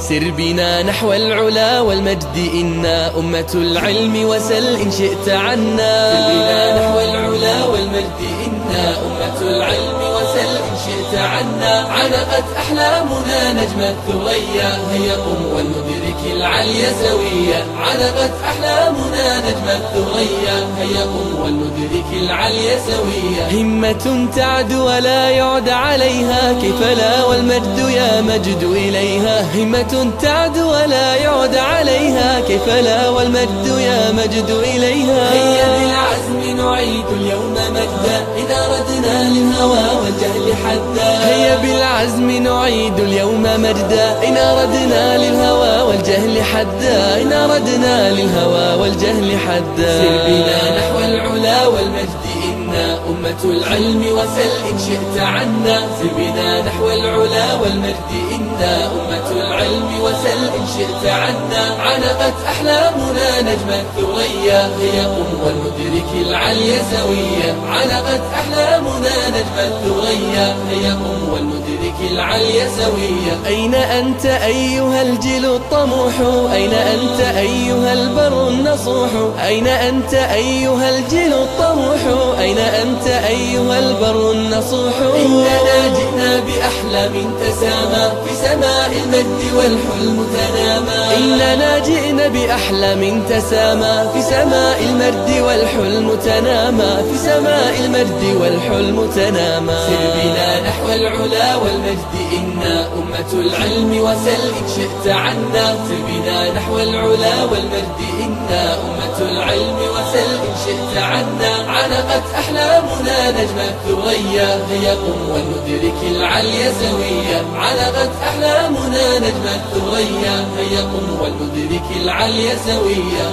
سر بنا نحو العلا والمجد إنا أمة العلم وسل إن شئت عنا. سر بنا نحو العلا والمجد إنا أمة العلم وسل إن شئت عنا. علقت أحلامنا نجم الثريا هيا قم ولندرك العلي سويا. علقت أحلامنا نجم الثريا هيا قم ولندرك العلي سويا. همة تعد ولا يعد عليها كيف لا والمجد يا مجد إليها. همة تعد ولا يعد عليها كيف لا والمجد يا مجد إليها. هيا بالعزم نعيد اليوم مجدا إن أردنا للهوى والجهل حدا. هيا بالعزم نعيد اليوم مجدا إن أردنا للهوى والجهل حدا. إن أردنا للهوى والجهل حدا. سر بنا نحو العلا والمجد إنا أمة العلم وسل إن شئت عنا. سر بنا نحو العلا والمجد إنا أمة العلم وسل إن شئت عنا. علقت أحلامنا نجم الثريا هيا قم ولندرك العلي سويا. علقت أحلامنا نجم الثريا هيا قم ولندرك العلي سويا. أين أنت أيها الجيل الطموح؟ أين أنت أيها البر النصوح؟ أين أنت أيها الجيل الطموح؟ أين أنت أيها البر النصوح؟ إننا جئنا بأحلام تسامى في سماء المجد والحلم تنامى. إننا جئنا بأحلام تسامى في سماء المجد والحلم تنامى. في سماء المجد والحلم تنامى. سر بنا نحو العلا والمجد إنا أمة العلم وسل إن شئت عنا. سر بنا نحو العلا والمجد إنا أمة العلم وسل إن شئت عنا. علقت أحلامنا نجم الثريا هيا قم ولندرك العلي سويا. علقت أحلامنا نجم الثريا هيا قم ولندرك العلي سويا.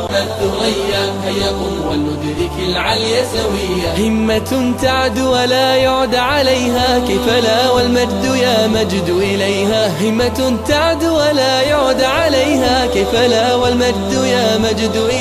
الثريا هيا قم ولندرك العلي سويا. همة تعد ولا يعد عليها كيف لا والمجد يا مجد إليها. همة تعد ولا يعد عليها كيف لا والمجد يا مجد إليها.